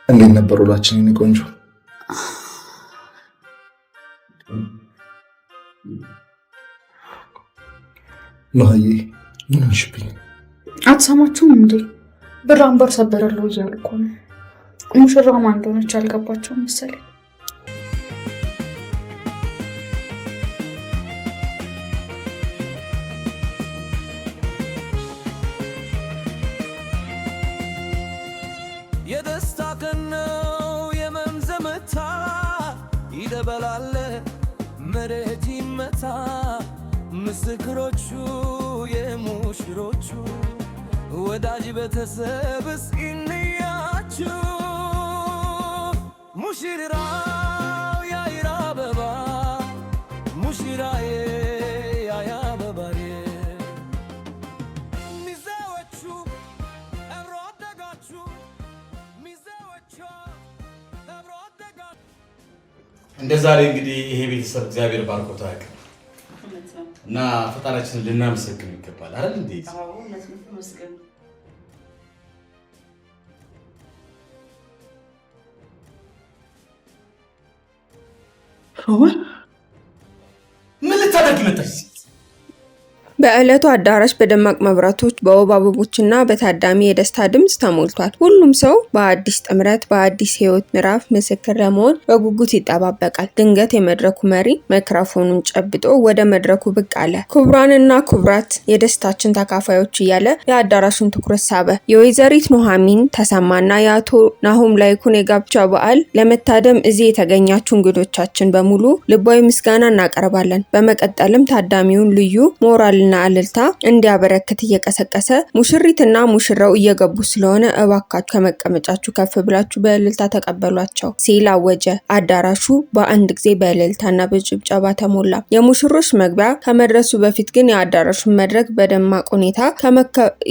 እንዴት ነበር ውላችን የኔ ቆንጆ? ማዬ ምን ሆንሽብኝ? አትሰማችሁም እንዴ? ብር አንበር ሰበረለው እያሉ እኮ ነው። ሙሽራው ማን እንደሆነች አልገባቸውም መሰለኝ። የደስታ ቀን ነው የመምዘመታ ይደበላል መሬት ይመታ ምስክሮቹ የሙሽሮቹ ወዳጅ ቤተሰብስ እንያችሁ ሙሽራው ያይራ አበባ ሙሽራዬ ያያ አበባዬ ሚዜዎቹ እሮደጋችሁ ሚዜዎቹ እሮደጋችሁ። እንደ ዛሬ እንግዲህ ይሄ ቤተሰብ እግዚአብሔር ባርኮት አያውቅም እና ፈጣሪያችንን ልናመሰግን ይገባል አይደል እንዴ? አዎ ለምን ተመስገን። ምን ልታደርጊ መጣሽ? በዕለቱ አዳራሽ በደማቅ መብራቶች፣ በውብ አበቦችና በታዳሚ የደስታ ድምፅ ተሞልቷል። ሁሉም ሰው በአዲስ ጥምረት፣ በአዲስ ሕይወት ምዕራፍ ምስክር ለመሆን በጉጉት ይጠባበቃል። ድንገት የመድረኩ መሪ ማይክሮፎኑን ጨብጦ ወደ መድረኩ ብቅ አለ። ክቡራንና ክቡራት የደስታችን ተካፋዮች እያለ የአዳራሹን ትኩረት ሳበ። የወይዘሪት ኑሐሚን ተሰማና የአቶ ናሆም ላይኩን የጋብቻ በዓል ለመታደም እዚህ የተገኛችሁ እንግዶቻችን በሙሉ ልባዊ ምስጋና እናቀርባለን። በመቀጠልም ታዳሚውን ልዩ ሞራል እና እልልታ እንዲያበረክት እየቀሰቀሰ ሙሽሪትና ሙሽራው እየገቡ ስለሆነ እባካችሁ ከመቀመጫችሁ ከፍ ብላችሁ በእልልታ ተቀበሏቸው ሲል አወጀ። አዳራሹ በአንድ ጊዜ በእልልታና በጭብጨባ ተሞላ። የሙሽሮች መግቢያ ከመድረሱ በፊት ግን የአዳራሹን መድረክ በደማቅ ሁኔታ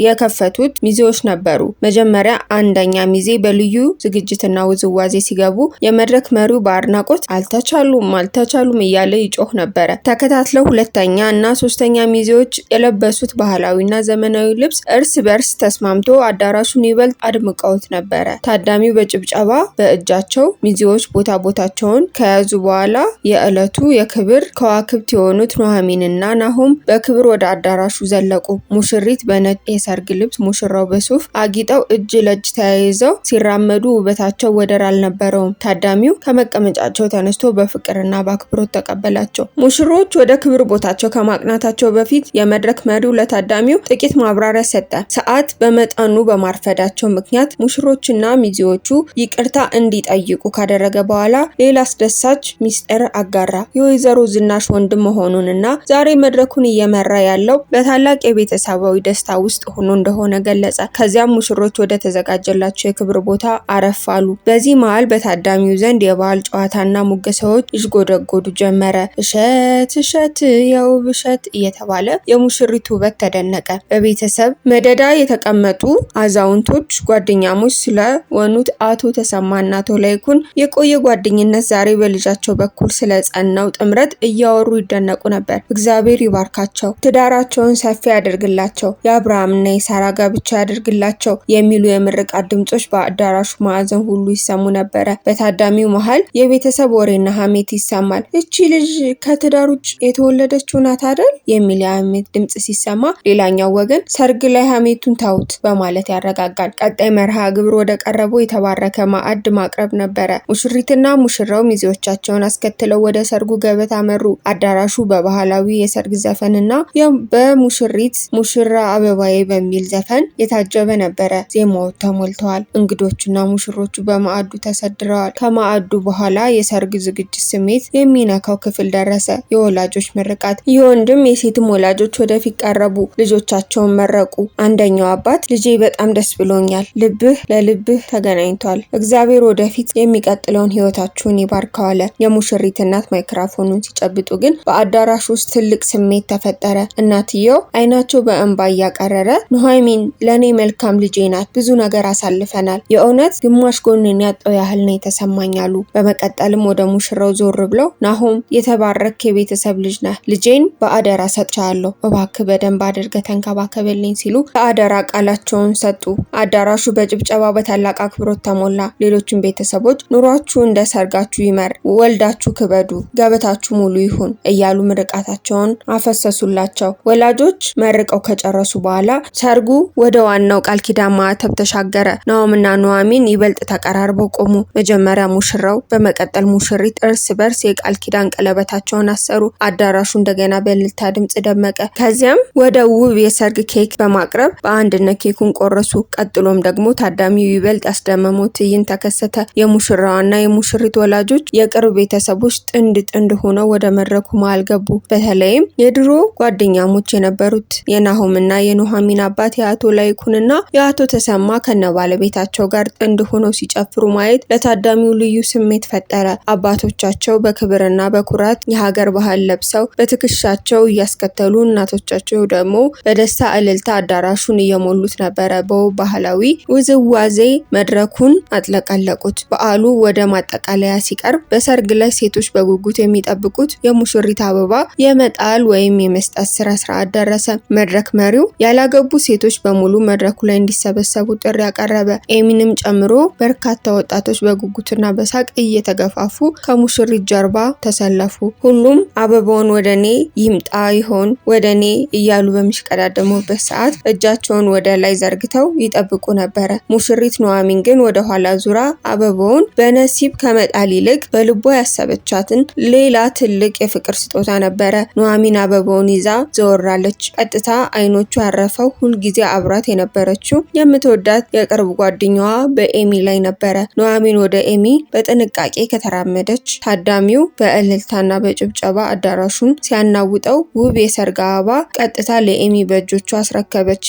የከፈቱት ሚዜዎች ነበሩ። መጀመሪያ አንደኛ ሚዜ በልዩ ዝግጅትና ውዝዋዜ ሲገቡ የመድረክ መሪው በአድናቆት አልተቻሉም እያለ ይጮህ ነበረ። ተከታትለው ሁለተኛ እና ሶስተኛ ሚዜዎች የለበሱት ባህላዊና ዘመናዊ ልብስ እርስ በርስ ተስማምቶ አዳራሹን ይበልጥ አድምቀውት ነበረ። ታዳሚው በጭብጨባ በእጃቸው ሚዜዎች ቦታቸውን ከያዙ በኋላ የዕለቱ የክብር ከዋክብት የሆኑት ኑሐሚንና ናሆም በክብር ወደ አዳራሹ ዘለቁ። ሙሽሪት በነጭ የሰርግ ልብስ፣ ሙሽራው በሱፍ አጊጠው እጅ ለእጅ ተያይዘው ሲራመዱ ውበታቸው ወደር አልነበረውም። ታዳሚው ከመቀመጫቸው ተነስቶ በፍቅርና በአክብሮት ተቀበላቸው። ሙሽሮች ወደ ክብር ቦታቸው ከማቅናታቸው በፊት የመድረክ መሪው ለታዳሚው ጥቂት ማብራሪያ ሰጠ። ሰዓት በመጠኑ በማርፈዳቸው ምክንያት ሙሽሮችና ሚዜዎቹ ይቅርታ እንዲጠይቁ ካደረገ በኋላ ሌላ አስደሳች ሚስጥር አጋራ። የወይዘሮ ዝናሽ ወንድም መሆኑንና ዛሬ መድረኩን እየመራ ያለው በታላቅ የቤተሰባዊ ደስታ ውስጥ ሆኖ እንደሆነ ገለጸ። ከዚያም ሙሽሮች ወደ ተዘጋጀላቸው የክብር ቦታ አረፍ አሉ። በዚህ መሃል በታዳሚው ዘንድ የባህል ጨዋታና ሙገሳዎች ይዥጎደጎዱ ጀመረ። እሸት እሸት የውብ እሸት እየተባለ የሙሽሪት ውበት ተደነቀ። በቤተሰብ መደዳ የተቀመጡ አዛውንቶች ጓደኛሞች ስለሆኑት አቶ ተሰማና አቶ ላይኩን የቆየ ጓደኝነት ዛሬ በልጃቸው በኩል ስለጸናው ጥምረት እያወሩ ይደነቁ ነበር። እግዚአብሔር ይባርካቸው፣ ትዳራቸውን ሰፊ ያደርግላቸው፣ የአብርሃምና የሳራ ጋብቻ ያደርግላቸው የሚሉ የምርቃት ድምጾች በአዳራሹ ማዕዘን ሁሉ ይሰሙ ነበረ። በታዳሚው መሃል የቤተሰብ ወሬና ሀሜት ይሰማል። እቺ ልጅ ከትዳር ውጭ የተወለደችው ናት አይደል የሚል የሀሜት ድምጽ ሲሰማ፣ ሌላኛው ወገን ሰርግ ላይ ሀሜቱን ታውት በማለት ያረጋጋል። ቀጣይ መርሃ ግብር ወደ ቀረበው የተባረከ ማዕድ ማቅረብ ነበረ። ሙሽሪትና ሙሽራው ሚዜዎቻቸውን አስከትለው ወደ ሰርጉ ገበታ መሩ። አዳራሹ በባህላዊ የሰርግ ዘፈንና በሙሽሪት ሙሽራ አበባዬ በሚል ዘፈን የታጀበ ነበረ። ዜማዎች ተሞልተዋል። እንግዶቹና ሙሽሮቹ በማዕዱ ተሰድረዋል። ከማዕዱ በኋላ የሰርግ ዝግጅት ስሜት የሚነካው ክፍል ደረሰ። የወላጆች ምርቃት። የወንድም የሴትም ወላጆች ወደፊት ቀረቡ። ልጆቻቸውን መረቁ። አንደኛው አባት ልጄ በጣም ደስ ብሎኛል፣ ልብህ ለልብህ ተገናኝቷል፣ እግዚአብሔር ወደፊት የሚቀጥለውን ህይወታችሁን ይባርከው አለ። የሙሽሪት እናት ማይክሮፎኑን ሲጨብጡ ግን በአዳራሽ ውስጥ ትልቅ ስሜት ተፈጠረ። እናትየው አይናቸው በእንባ እያቀረረ ኑሐሚን ለኔ መልካም ልጄ ናት፣ ብዙ ነገር አሳልፈናል፣ የእውነት ግማሽ ጎንን ያጣው ያህል ነው የተሰማኝ አሉ። በመቀጠልም ወደ ሙሽራው ዞር ብለው ናሆም የተባረክ የቤተሰብ ልጅ ነህ፣ ልጄን በአደራ ሰጥቻለሁ፣ እባክህ በደንብ አድርገህ ተንከባከብልኝ ሲሉ ለአደራ ቃላቸውን ሰጡ። አዳራሹ በጭብጨባ በታላቅ አክብሮት ተሞላ። ሌሎችም ቤተሰቦች ኑሯችሁ እንደ ሰርጋችሁ ይመር፣ ወልዳችሁ ክበዱ፣ ገበታችሁ ሙሉ ይሁን እያሉ ምርቃታቸውን አፈሰሱላቸው። ወላጆች መርቀው ከጨረሱ በኋላ ሰርጉ ወደ ዋናው ቃል ኪዳን ማዕተብ ተሻገረ። ናሆምና ኑሐሚን ይበልጥ ተቀራርበው ቆሙ። መጀመሪያ ሙሽራው፣ በመቀጠል ሙሽሪት እርስ በርስ የቃል ኪዳን ቀለበታቸውን አሰሩ። አዳራሹ እንደገና በእልልታ ድምጽ ደመቀ። ከዚያም ወደ ውብ የሰርግ ኬክ በማቅረብ በአንድነት ኬኩን ቆረሱ። ቀጥሎም ደግሞ ታዳሚው ይበልጥ ያስደመመው ትዕይንት ተከሰተ። የሙሽራዋና የሙሽሪት ወላጆች የቅርብ ቤተሰቦች ጥንድ ጥንድ ሆነው ወደ መድረኩ መሃል ገቡ። በተለይም የድሮ ጓደኛሞች የነበሩት የናሆምና የኑሐሚን አባት የአቶ ላይኩንና የአቶ ተሰማ ከነ ባለቤታቸው ጋር ጥንድ ሆነው ሲጨፍሩ ማየት ለታዳሚው ልዩ ስሜት ፈጠረ። አባቶቻቸው በክብርና በኩራት የሀገር ባህል ለብሰው በትከሻቸው እያስከተሉ፣ እናቶቻቸው ደግሞ በደስታ እልልታ አዳራሹን እየሞሉት ነበረ። በውብ ባህላዊ ውዝዋዜ መድረኩን አጥለቀለቁት። በዓሉ ወደ ማጠቃለያ ሲቀርብ በሰርግ ላይ ሴቶች በጉጉት የሚጠብቁት የሙሽሪት አበባ የመጣል ወይም የመስጠት ስነ ስርዓት ደረሰ። መድረክ መሪው ያላገቡ ሴቶች በሙሉ መድረኩ ላይ እንዲሰበሰቡ ጥሪ ያቀረበ። ኤሚንም ጨምሮ በርካታ ወጣቶች በጉጉትና በሳቅ እየተገፋፉ ከሙሽሪት ጀርባ ተሰለፉ። ሁሉም አበባውን ወደኔ ይምጣ ይሆን ወደኔ እያሉ በሚሽቀዳደሙበት ሰዓት እጃቸውን ወደ ላይ ዘርግተው ይጠብቁ ነበረ። ሙሽሪት ኑሐሚን ግን ወደ ኋላ ዙራ አበባውን በነሲብ ከመጣል ይልቅ በልቧ ያሰበቻትን ሌላ ትልቅ የፍቅር ስጦታ ነበረ። ኑሐሚን አበባውን ይዛ ዘወራለች። ቀጥታ አይኖቹ ያረፈው ሁልጊዜ አብራት የነበረችው የምትወዳት የቅርብ ጓደኛዋ በኤሚ ላይ ነበረ። ኑሐሚን ወደ ኤሚ በጥንቃቄ ከተራመደች ታዳሚው በእልልታና በጭብጨባ አዳራሹን ሲያናውጠው ውብ የሰርግ አበባ ቀጥታ ለኤሚ በእጆቿ አስረከበች።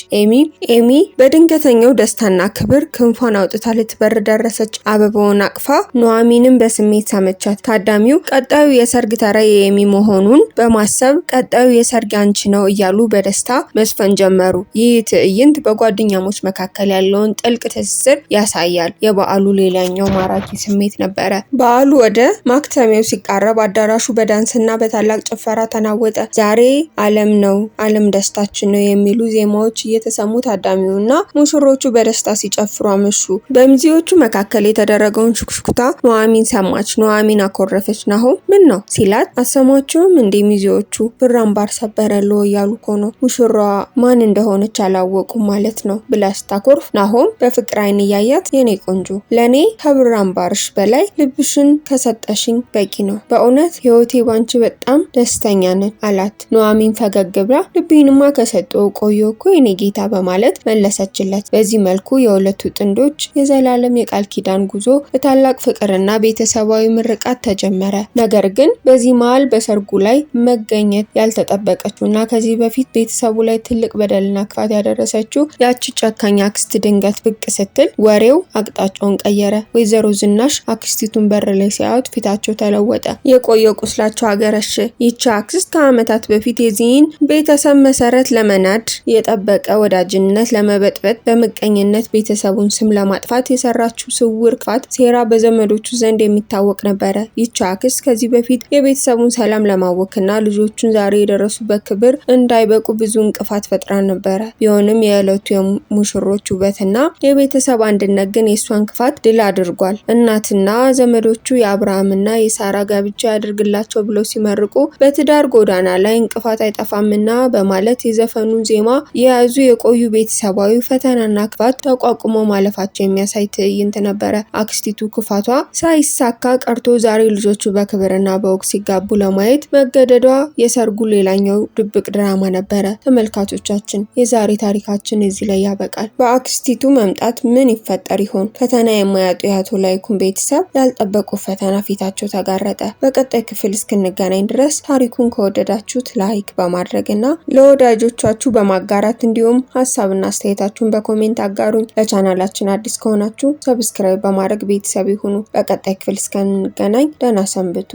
ኤሚ በድንገተኛው ደስታና ክብር ክንፏን አውጥታ ልትበር ደረሰች። አበባውን አቅፋ ኑሐሚንን በስሜት ሳመቻት። ታዳሚው ቀጣዩ የሰርግ ተራ የኤሚ መሆኑን በማሰብ ቀጣዩ የሰርግ አንቺ ነው እያሉ በደስታ መስፈን ጀመሩ። ይህ ትዕይንት በጓደኛሞች መካከል ያለውን ጥልቅ ትስስር ያሳያል። የበዓሉ ሌላኛው ማራኪ ስሜት ነበረ። በዓሉ ወደ ማክተሚያው ሲቃረብ አዳራሹ በዳንስና በታላቅ ጭፈራ ተናወጠ። ዛሬ ዓለም ነው፣ ዓለም ደስታችን ነው የሚሉ ዜማዎች እየተሰሙ ታዳሚውና ሙሽሮቹ በደስታ ሲጨፍሩ አመሹ። በሚዜዎቹ መካከል የተደረገውን ሹክሹክታ ኑሐሚን ሰማች። ኑሐሚን አኮረፈች። ናሆም ምን ነው ሲላት፣ አሰማችሁም እንዴ ሚዜዎቹ ብር አምባር ሰበረልዎ እያሉ እኮ ነው፣ ሙሽራዋ ማን እንደሆነች አላወቁም ማለት ነው ብላ ስታኮርፍ፣ ናሆም በፍቅር አይን እያያት የኔ ቆንጆ ለኔ ከብር አምባርሽ በላይ ልብሽን ከሰጠሽኝ በቂ ነው፣ በእውነት ህይወቴ ባንቺ በጣም ደስተኛ ነን አላት። ኑሐሚን ፈገግ ብላ ልቤንማ ከሰጠው ቆየሁ እኮ የኔ ጌታ በማለት መለሰችለት። በዚህ መልኩ የሁለቱ ጥንዶች የዘላለም የቃል ኪዳን ጉዞ በታላቅ ፍቅርና ቤተሰባዊ ምርቃት ተጀመረ። ነገር ግን በዚህ መሃል በሰርጉ ላይ መገኘት ያልተጠበቀችውና ከዚህ በፊት ቤተሰቡ ላይ ትልቅ በደልና ክፋት ያደረሰችው ያቺ ጨካኝ አክስት ድንገት ብቅ ስትል ወሬው አቅጣጫውን ቀየረ። ወይዘሮ ዝናሽ አክስቲቱን በር ላይ ሲያዩት ፊታቸው ተለወጠ። የቆየው ቁስላቸው አገረሽ። ይቺ አክስት ከዓመታት በፊት የዚህን ቤተሰብ መሰረት ለመናድ የጠበቀ ወዳጅነት ለመበጥበጥ በምቀኝነት ቤተሰቡን ስም ለማጥፋት የሰራችው ስውር ክፋት ሴራ በዘመዶቹ ዘንድ የሚታወቅ ነበረ። ይቺ አክስት ከዚህ በፊት የቤተሰቡን ሰላም ለማወክና ልጆቹን ዛሬ የደረሱበት ክብር እንዳይበቁ ብዙ እንቅፋት ፈጥራ ነበረ። ቢሆንም የዕለቱ የሙሽሮች ውበትና የቤተሰብ አንድነት ግን የእሷን ክፋት ድል አድርጓል። እናትና ዘመዶቹ የአብርሃምና የሳራ ጋብቻ ያድርግላቸው ብለው ሲመርቁ በትዳር ጎዳና ላይ እንቅፋት አይጠፋምና በማለት የዘፈኑን ዜማ የያዙ የቆዩ ቤተሰባዊ ፈተናና ክፋት ተቋቁሞ ማለፋቸው የሚያሳይ ትዕይንት ነበረ። አክስቲቱ ክፋቷ ሳይሳካ ቀርቶ ዛሬ ልጆቹ በክብርና በወግ ሲጋቡ ለማየት መገደዷ የሰርጉ ሌላኛው ድብቅ ድራማ ነበረ። ተመልካቾቻችን የዛሬ ታሪካችን እዚህ ላይ ያበቃል። በአክስቲቱ መምጣት ምን ይፈጠር ይሆን? ፈተና የማያጡ የአቶ ላይኩን ቤተሰብ ያልጠበቁ ፈተና ፊታቸው ተጋረጠ። በቀጣይ ክፍል እስክንገናኝ ድረስ ታሪኩን ከወደዳችሁት ላይክ በማድረግና ለወዳጆቻችሁ በማጋራት እንዲሁም ሀሳብና አስተያየታችሁን በኮሜንት አጋሩኝ። ለቻናላችን አዲስ ከሆናችሁ ሰብስክራይብ በማድረግ ቤተሰብ ይሁኑ። በቀጣይ ክፍል እስክንገናኝ ደህና ሰንብቱ።